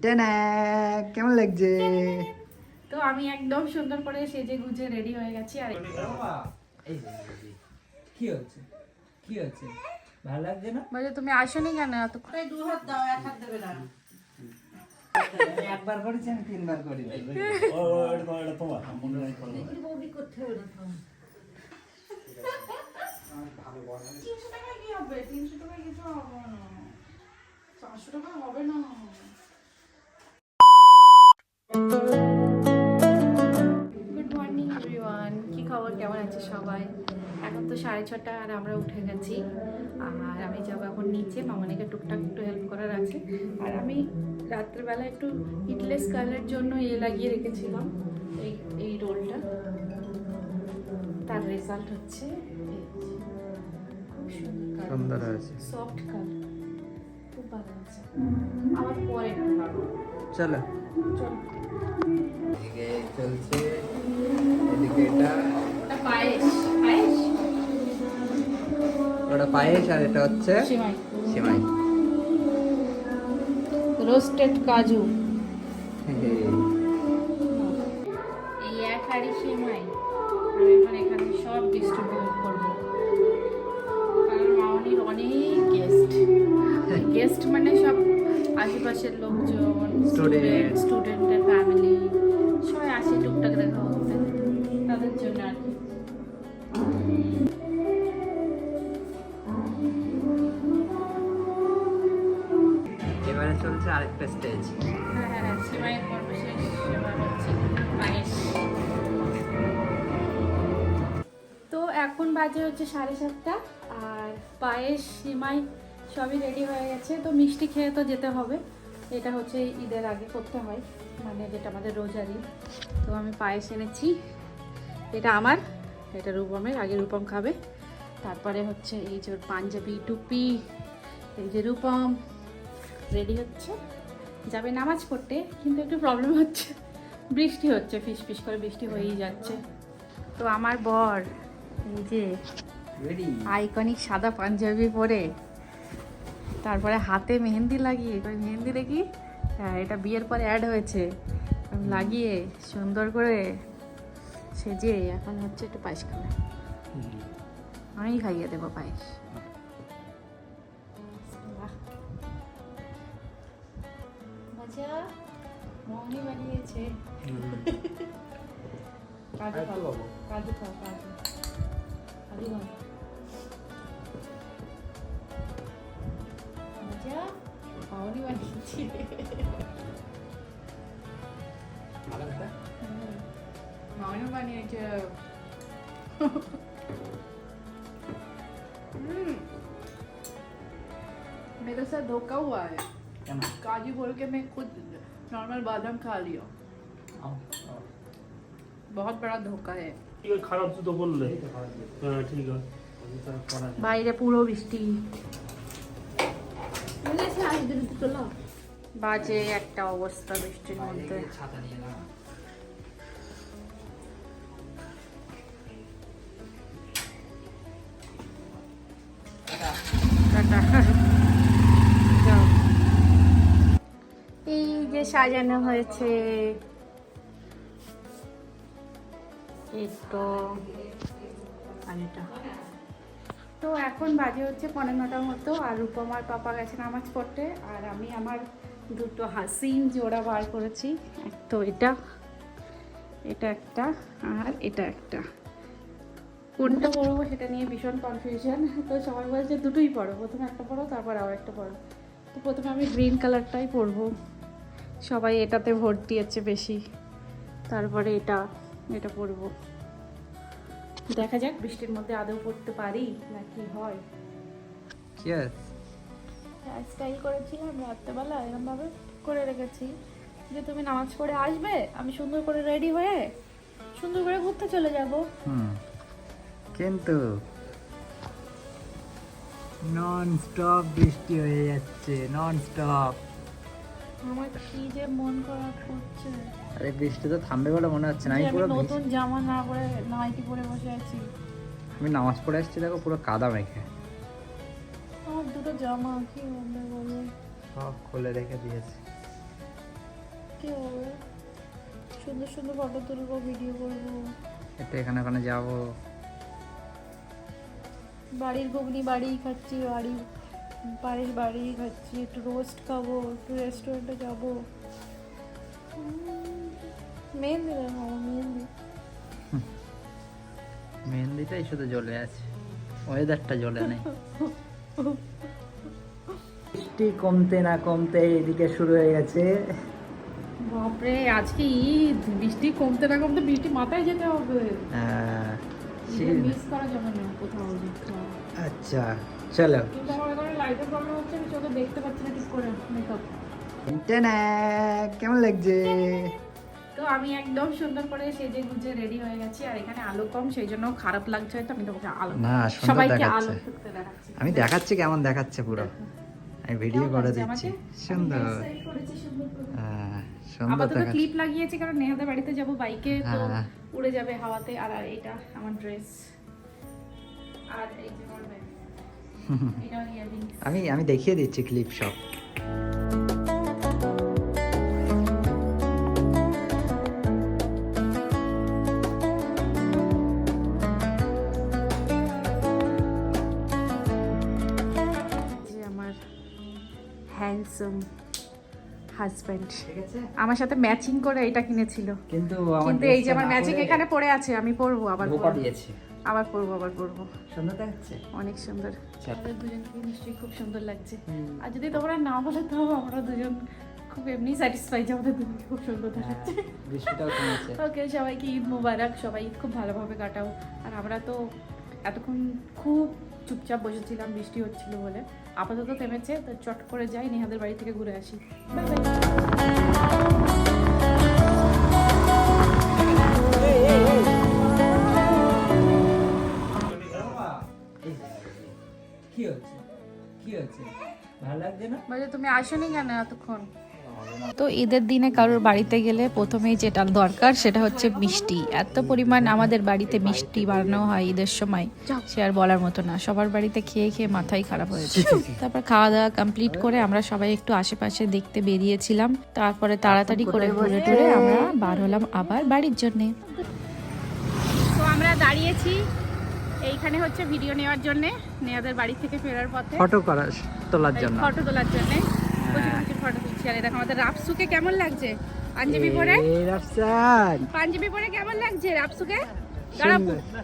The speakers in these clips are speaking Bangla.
টেনা কেমন লাগছে? তো আমি একদম সুন্দর করে সেজে গুজে রেডি হয়ে গেছি। আর এই যে কি হচ্ছে কি হচ্ছে ভালো লাগছে না? বলে তুমি আসোনি কেন এতক্ষণ? দু হাত দাও, এক হাত দেবে না। আমি একবার করেছি, আমি তিনবার করি। এটা তোমার মনে নাই করো। বৌদি করতে হবে না। 300 টাকা কি হবে? 300 টাকা কিছু হবে না, 400 টাকা হবে না। গুড মর্নিং এভরিওয়ান, কি খবর, কেমন আছে সবাই? এখন তো 6:30 আর আমরা উঠে গেছি। আর আমি যাবো এখন নিচে, মামনিকে টুকটাক একটু হেল্প করার আছে। আর আমি রাত্রেবেলা একটু হিটলেস কালারের জন্য লাগিয়ে রেখেছিলাম এই রোলটা। তার রেজাল্ট হচ্ছে খুব সুন্দর হয়েছে। সফট কালার, খুব ভালো আছে। আবার পরে চলো চলো। এদিকে চলছে, এদিকে এটা ওটা পায়েস, পায়েস ওটা পায়েস আর এটা হচ্ছে সিমাই, সেমাই। রোস্টেড কাজু। এই এক হাঁড়ি সিমাই আমি এখন এখানে সব ডিস্ট্রিবিউট করবো, কারণ মামনির অনেক গেস্ট মানে সব আশেপাশের লোকজন, স্টুডেন্টের ফ্যামিলি সবাই আসে টুকটাক দেখা করতে, তাদের জন্য আর কি। এবারে চলছে আরেকটা স্টেজ। হ্যাঁ, সিমাইয়ের পর্ব শেষ, এবার হচ্ছে পায়েস। তো এখন বাজে হচ্ছে 7:30 আর পায়েস সিমাই সবই রেডি হয়ে গেছে। তো মিষ্টি খেয়ে তো যেতে হবে, এটা হচ্ছে ঈদের আগে করতে হয়, মানে যেটা আমাদের রোজার ঈদ। তো আমি পায়েস এনেছি, এটা আমার, এটা রূপমের, আগে রূপম খাবে। তারপরে হচ্ছে এই যে ওর পাঞ্জাবি টুপি, এই যে রূপম রেডি হচ্ছে, যাবে নামাজ পড়তে। কিন্তু একটু প্রবলেম হচ্ছে, বৃষ্টি হচ্ছে, ফিস ফিস করে বৃষ্টি হয়েই যাচ্ছে। তো আমার বর এই যে আইকনিক সাদা পাঞ্জাবি পরে, তারপরে হাতে মেহেন্দি লাগিয়ে, মেহেন্দি দেখি, হ্যাঁ এটা বিয়ের পরে অ্যাড হয়েছে, লাগিয়ে সুন্দর করে সেজে এখন হচ্ছে একটু পায়েস খাবে। আমি খাইয়ে দেবো পায়েস। মজা, মনি বানিয়েছে। কাজু খাও, কাজু খাও, কাজু কাজু খাও। মজা, মনি বানিয়েছে। মনি বানিয়েছে। मेरे साथ धोखा हुआ है, काजू बोल के मैं खुद नॉर्मल बादाम खा लिया। बहुत बड़ा धोखा है। খারাপ তো বললে, হ্যাঁ ঠিক আছে। বাইরে পুরো বৃষ্টি, বাজে একটা অবস্থা বৃষ্টির মধ্যে। ছাতা নিয়ে না, যাও। এই যে সাজানো হয়েছে, এই তো আর এটা। তো এখন বাজে হচ্ছে 9:15 মতো, আর রূপমার পাপা গেছে নামাজ পড়তে, আর আমি আমার দুটো হাসিন জোড়া বার করেছি। এক তো এটা একটা আর এটা একটা। কোনটা পরবো সেটা নিয়ে ভীষণ কনফিউশন। তো সবাই বলছে দুটোই পরো, প্রথমে একটা পরো তারপর আবার একটা পরো। তো প্রথমে আমি গ্রিন কালারটাই পরবো, সবাই এটাতে ভোট দিয়েছে বেশি। তারপরে এটা পরবো, দেখা যাক বৃষ্টির মধ্যে আদৌ পড়তে পারি না কি হয়। স্টাইল করেছিলাম রাত্রেবেলা, এরকমভাবে করে রেখেছি যে তুমি নামাজ পড়ে আসবে, আমি সুন্দর করে রেডি হয়ে সুন্দর করে ঘুরতে চলে যাবো। কিন্তু নন স্টপ বৃষ্টি হয়ে যাচ্ছে, নন স্টপ। আমার কি যে মন খারাপ করছে। আরে বৃষ্টি তো থামবে বলে মনে হচ্ছে না। আমি পুরো নতুন জামা না পরে নাইটি পরে বসে আছি। আমি নামাজ পড়ে আসছি, দেখো পুরো কাদা মেখে। আমার দুটো জামা কি হবে বলো, সব খুলে রেখে দিয়েছে। কি হবে, সুন্দর সুন্দর ফটো তুলবো, ভিডিও করবো। একটু এখানে ওখানে যাবো। বাড়ির ঘুগনি বাড়িই খাচ্ছি, বাড়ির বাড়িই খাচ্ছি, একটু রোস্ট খাবো, একটু রেস্টুরেন্টে যাবো। মেহেন্দি দেখাবো, মেহেন্দি। মেহেন্দিটাই শুধু জ্বলে আছে, ওয়েদারটা জ্বলে নেই। বৃষ্টি কমতে না কমতে এদিকে শুরু হয়ে গেছে। বাপরে, আজকে ঈদ, বৃষ্টি কমতে না কমতে বৃষ্টি মাথায় যেতে হবে। মিস করা যাবে না কোথাও। আচ্ছা চলো। কিন্তু আমার এখানে লাইটের প্রবলেম হচ্ছে, আমি চোখে দেখতে পাচ্ছি না ঠিক করে মেকআপ। কেমন লাগছে? তো আমি একদম সুন্দর করে সেজে গুজে রেডি হয়ে গেছি, আর এখানে আলো কম, সেই জন্য খারাপ লাগছে হয়তো। আমি তোমাকে আলো, না, সুন্দর সবাইকে আলো দেখাচ্ছে। করতে দেখাচ্ছি। আমি দেখাচ্ছি কেমন দেখাচ্ছে পুরো, আমি ভিডিও করে দিচ্ছি। সুন্দর, সুন্দর আপাতত দেখাচ্ছে। ক্লিপ লাগিয়েছি কারণ নেহাদের বাড়িতে যাব বাইকে, তো হ্যাঁ। উড়ে যাবে হাওয়াতে। আর এটা আমার ড্রেস, আর এই যে আমার ব্যাগ, এটা ইয়াররিংস। আমি দেখিয়ে দিচ্ছি ক্লিপ সব। যে আমার হ্যান্ডসাম হাজব্যান্ড ঠিক আছে, আমার সাথে ম্যাচিং করে এটা কিনেছিল, কিন্তু কিন্তু এই যে আমার ম্যাচিং এখানে পড়ে আছে, আমি পরবো, আবার ধোপা পরবো, দিয়েছে। আবার পরবো। সুন্দর দেখাচ্ছে। অনেক সুন্দর, আমাদের দুজনকে নিশ্চয়ই খুব সুন্দর লাগছে। হুম। আর যদি তোমরা না বলে তো আমরা দুজন খুব এমনি স্যাটিসফাই যে আমাদের দুজনকে খুব সুন্দর দেখাচ্ছে। বৃষ্টিটাও কমেছে। ওকে, সবাইকে ঈদ মোবারক, সবাই ঈদ খুব ভালোভাবে কাটাও। আর আমরা তো এতক্ষণ খুব চুপচাপ বসেছিলাম বৃষ্টি হচ্ছিল বলে, আপাতত থেমেছে, তো চট করে যাই নেহাদের বাড়ি থেকে ঘুরে আসি। Bye bye. কি হচ্ছে, কি হচ্ছে, ভালো লাগছে না? বলে তুমি আসোনি কেন এতক্ষণ? তো ঈদের দিনে কারোর বাড়িতে গেলে প্রথমেই যেটা দরকার সেটা হচ্ছে মিষ্টি। এত পরিমাণ আমাদের বাড়িতে মিষ্টি বানানো হয় ঈদের সময়, সে আর বলার মতো না। সবার বাড়িতে খেয়ে খেয়ে মাথাই খারাপ হয়েছে। তারপর খাওয়া দাওয়া কমপ্লিট করে আমরা সবাই একটু আশেপাশে দেখতে বেরিয়েছিলাম, তারপরে তাড়াতাড়ি করে ঘুরে টুরে আমরা বার হলাম আবার বাড়ির জন্যে। তো আমরা দাঁড়িয়েছি এইখানে হচ্ছে ভিডিও নেওয়ার জন্য, নেহাদের বাড়ি থেকে ফেরার পথে ফটো তোলার জন্য। ফটো তোলার জন্য প্রচুর ফটো তুলছি। আর দেখো আমাদের রাপসুকে কেমন লাগছে পাঞ্জাবি পরে, পাঞ্জাবি পরে কেমন লাগছে রাপসুকে? দাঁড়া,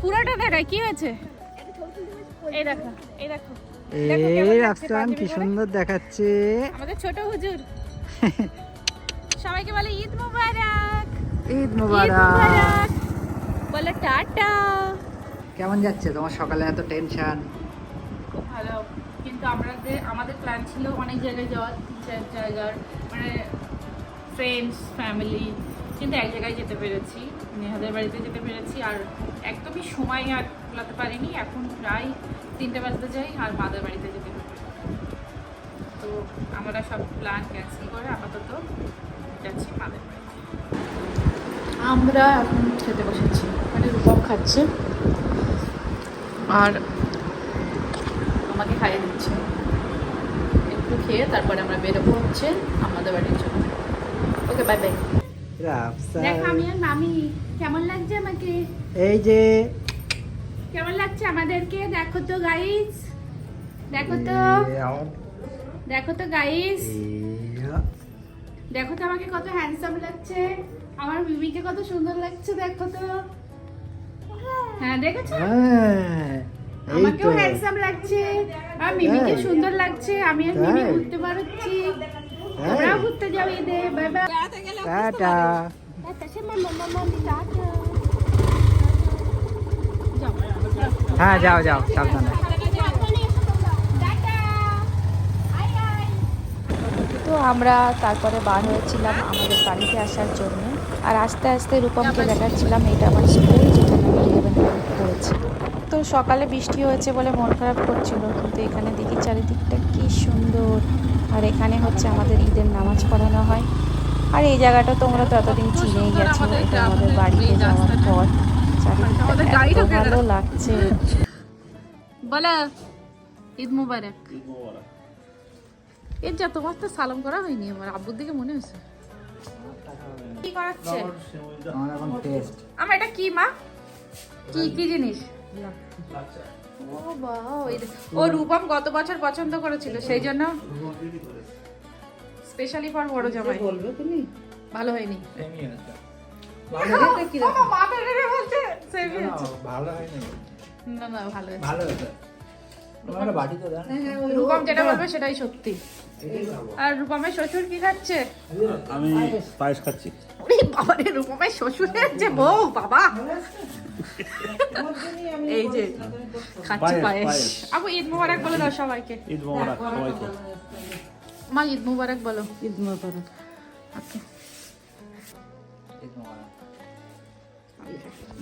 পুরোটা দেখায় কি হয়েছে। এই দেখো, এই দেখো, দেখো কেমন লাগছে পাঞ্জাবি কি পরে। সুন্দর দেখাচ্ছে আমাদের ছোট হুজুর। সবাইকে বলে ঈদ মোবারক, ঈদ ঈদ মোবারক। মোবারক, বলে টাটা। কেমন যাচ্ছে তোমার সকালে এত টেনশন? খুব ভালো, কিন্তু আমাদের প্ল্যান ছিল অনেক জায়গায় যাওয়ার, 3-4 জায়গার, মানে ফ্রেন্ডস ফ্যামিলি, কিন্তু এক জায়গায় যেতে পেরেছি, নেহাদের বাড়িতে যেতে পেরেছি। আর একদমই সময় আর কুলাতে পারিনি, এখন প্রায় 3টে বাজতে যাই আর মাদের বাড়িতে যেতে হবে। তো আমরা সব প্ল্যান ক্যান্সেল করে আপাতত যাচ্ছি মাদের বাড়িতে। আমরা এখন খেতে বসেছি, মানে রূপম খাচ্ছে আর আমাকে খাইয়ে দিচ্ছে। একটু খেয়ে তারপরে আমরা বেরোবো হচ্ছে আমাদের বাড়ির জন্য। ওকে, বাই বাই। দেখো আমি আর মামি কেমন লাগছে আমাকে, এই যে কেমন লাগছে আমাদেরকে, দেখো তো গাইস, দেখো তো, দেখো তো গাইস, দেখো তো আমাকে কত হ্যান্ডসাম লাগছে, আমার মিমিকে কত সুন্দর লাগছে, দেখো তো। হ্যাঁ দেখেছো, আমাকেও হ্যান্ডসাম লাগছে, আর মিমিকে সুন্দর লাগছে। আমি আর মিমি ঘুরতে পারছি, তোমরাও ঘুরতে যাও ঈদে। Bye bye, tata. হ্যাঁ যাও যাও, সাবধানে। তো আমরা তারপরে বার হয়েছিলাম আমাদের বাড়িতে আসার জন্য। আর আস্তে আস্তে রূপমকে দেখাচ্ছিলাম এটা আমার স্কুল, যেখানে আমি 11 পড়েছি। তো সকালে বৃষ্টি হয়েছে বলে মন খারাপ করছিল, কিন্তু এখানে দেখি চারিদিকটা কি সুন্দর। আর এখানে হচ্ছে আমাদের ঈদের নামাজ পড়ানো হয়। আর এই জায়গাটা তোমরা তো এতদিন চিনেই গেছো, এটা আমাদের বাড়িতে যাওয়ার পর। চারিদিকটা এত ভালো লাগছে। বলা ঈদ মুবারক। এর যা তোমার তো সালাম করা হয়নি, আমার আব্বুর দিকে মনে হয়েছে। কি করাচ্ছে আমার এখন টেস্ট আমার এটা কি মা কি কি জিনিস ও বাহ ও রূপম গত বছর পছন্দ করেছিল সেই জন্য স্পেশালি ফর বড় জামাই বলবে তুমি ভালো হয়নি সেমি আছে ভালো হয়েছে কি রকম? মা বেরে বলছে সেমি না, ভালো হয়নি না না ভালো হয়েছে ভালো হয়েছে তোমার বাড়ি তো দাও রূপম যেটা বলবে সেটাই সত্যি এটাই খাবো আর রূপমের শ্বশুর কি খাচ্ছে আমি পায়েস খাচ্ছি। ওরে বাবা রে রূপমের শ্বশুরের যে বউ বাবা এই যে খাচ্ছে পায়েস, পায়েস পায়েস। আপু ঈদ মুবারক বলে দাও সবাইকে ঈদ মোবারক সবাইকে। মা ঈদ মুবারক বলো ঈদ মোবারক। ওকে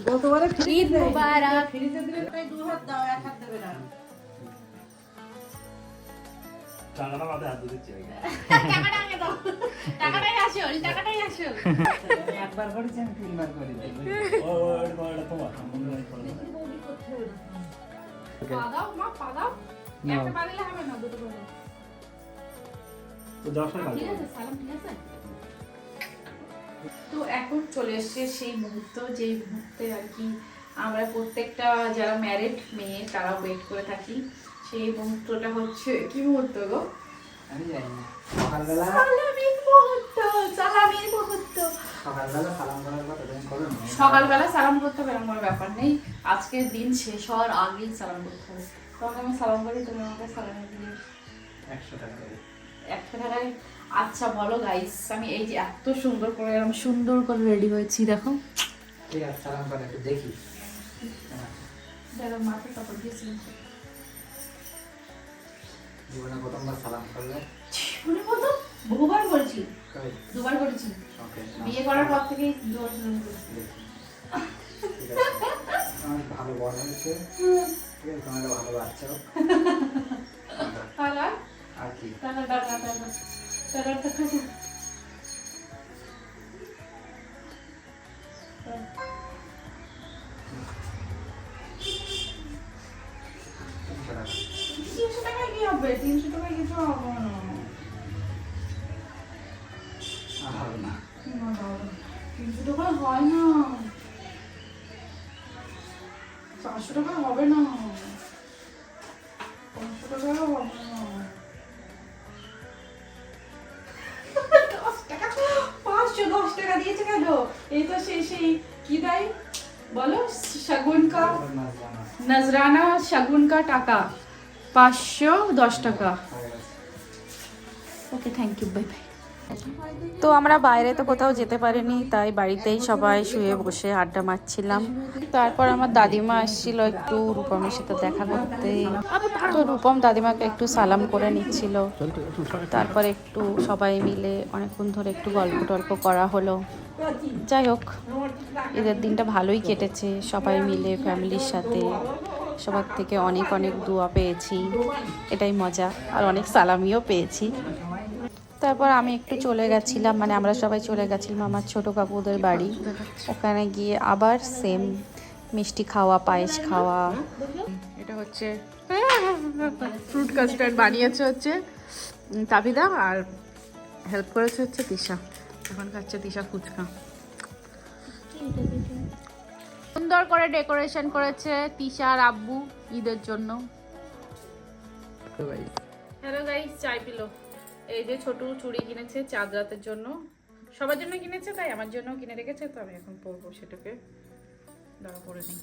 গতবারে ঈদ মুবারক ফ্রিজে দিলে তাই 2 হাত দাও 1 হাত দেবে না। টাকাটা মাথায় হাত দিচ্ছি। টাকাটা আগে দাও টাকাটাই আসল টাকাটাই আসল একবার করেছি আমি তিনবার করে দিই ও এটা তোমার মনে নাই পড়ে। পা দাও মা পা দাও নাও। একটা পা দিলে হবে না দুটো করে দাও। তো যাওয়ার সময় ঠিক আছে সালাম ঠিক আছে তো এখন চলে এসেছে সেই মুহূর্ত যেই মুহূর্তে আর কি আমরা প্রত্যেকটা যারা ম্যারিড মেয়ে তারা ওয়েট করে থাকি সেই মুহূর্তটা হচ্ছে কি মুহূর্ত গো আমি জানি না সকালবেলা সালামির মুহূর্ত সালামির মুহূর্ত সকালবেলা সালাম করার কথা তুমি করো না সকালবেলা সালাম করতে হবে এরকম কোনো ব্যাপার নেই আজকের দিন শেষ হওয়ার আগেই সালাম করতে হবে তোমাকে আমি সালাম করি তুমি আমাকে সালাম দিয়ে 100 টাকা করে 100 টাকায় আচ্ছা বলো গাইস আমি এই যে এত সুন্দর করে এরকম সুন্দর করে রেডি হয়েছি দেখো ঠিক আছে সালাম করে একটু দেখি দেখো মাথায় কাপড় দিয়েছিলাম জীবনে প্রথমবার সালাম করলে মনে বলতো বহুবার বলছি কই 2বার করেছি ওকে বিয়ে করার পর থেকেই 2বার সালাম করেছি ঠিক আছে আমার ভালো বড় হয়েছে ঠিক আছে তোমার ভালো বাচ্চা হোক তাহলে আর কি tata tata tata tata tata টাকা 300 টাকা কি হবে? 300 টাকা কিছু হবে না। আর হবে না না বাবা, 300 টাকা হয় না। 400 টাকা হবে না। 500 টাকা হবে না। 10 টাকা 510 টাকা দিয়েছে কেন? এই তো সেই কি দেয় বলো শগুন কা না জানা नजराना शगुन का टाका 510 টাকা okay thank you bye bye তো আমরা বাইরে তো কোথাও যেতে পারিনি তাই বাড়িতেই সবাই শুয়ে বসে আড্ডা মারছিলাম তারপর আমার দাদিমা আসছিল একটু রূপমের সাথে দেখা করতে তো রূপম দাদিমাকে একটু সালাম করে নিচ্ছিল তারপর একটু সবাই মিলে অনেকক্ষণ ধরে একটু গল্প টল্প করা হলো যাই হোক ঈদের দিনটা ভালোই কেটেছে সবাই মিলে ফ্যামিলির সাথে সবার থেকে অনেক অনেক দোয়া পেয়েছি এটাই মজা আর অনেক সালামিও পেয়েছি তারপর আমি একটু চলে গেছিলাম মানে আমরা সবাই চলে গেছিলাম আমার ছোট কাকুদের বাড়ি ওখানে গিয়ে আবার সেম মিষ্টি খাওয়া পায়েস খাওয়া এটা হচ্ছে ফ্রুট কাস্টার্ড বানিয়েছে হচ্ছে তাবিদা আর হেল্প করেছে হচ্ছে তিশা এখন খাচ্ছে তিশা ফুচকা সুন্দর করে ডেকোরেশন করেছে তিশা আর আব্বু ঈদের জন্য তো ভাই হ্যালো গাইস চাই পিলো এই যে ছোট চুড়ি কিনেছে চাঁদ রাতের জন্য সবার জন্য কিনেছে তাই আমার জন্যও কিনে রেখেছে তো আমি এখন পরবো সেটাকে দাঁড়া পরে নিই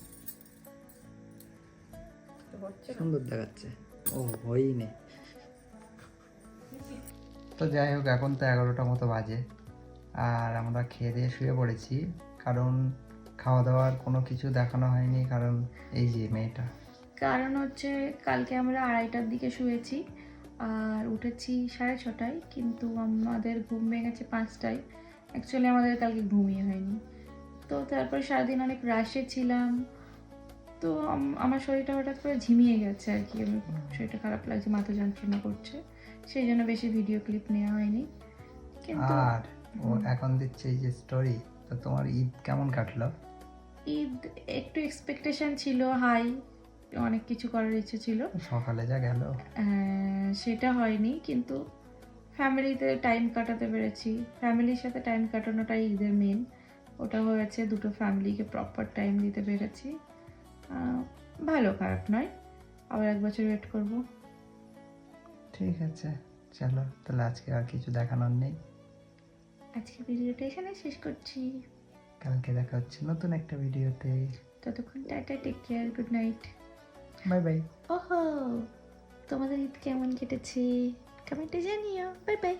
তো হচ্ছে না। সুন্দর দেখাচ্ছে ও হয়ই নেই তো যাই হোক এখন তো 11টা মতো বাজে আর আমরা খেয়ে দিয়ে শুয়ে পড়েছি কারণ খাওয়া দাওয়ার কোনো কিছু দেখানো হয়নি কারণ এই যে মেয়েটা কারণ হচ্ছে কালকে আমরা 2:30টার দিকে শুয়েছি আর উঠেছি 6:30টায় কিন্তু আমাদের ঘুম ভেঙেছে 5টায় অ্যাকচুয়ালি আমাদের কালকে ঘুমিয়ে হয়নি তো তারপরে সারাদিন অনেক রাশে ছিলাম তো আমার শরীরটা হঠাৎ করে ঝিমিয়ে গেছে আর কি আমার শরীরটা খারাপ লাগছে মাথা যন্ত্রণা করছে সেই জন্য বেশি ভিডিও ক্লিপ নেওয়া হয়নি কিন্তু আর ও এখন দিচ্ছে এই যে স্টোরি তো তোমার ঈদ কেমন কাটলো ঈদ একটু এক্সপেকটেশন ছিল হাই অনেক কিছু করার ইচ্ছে ছিল সকালে যা গেল সেটা হয়নি কিন্তু ফ্যামিলিতে টাইম কাটাতে পেরেছি। ফ্যামিলির সাথে টাইম কাটানোটাই ঈদের মেন, ওটা হয়েছে, দুটো ফ্যামিলিকে প্রপার টাইম দিতে পেরেছি। ভালো, খারাপ নয়। আবার 1 বছর ওয়েট করব। ঠিক আছে, চলো তাহলে আজকে আর কিছু দেখানোর নেই। আজকে ভিডিওটা এখানে শেষ করছি। কালকে দেখা হচ্ছে নতুন একটা ভিডিওতে। ততক্ষণ ta-ta, take care, good night. Bye bye. ওহো, তোমাদের ঈদ কেমন কেটেছে কমেন্টে জানিও। Bye by.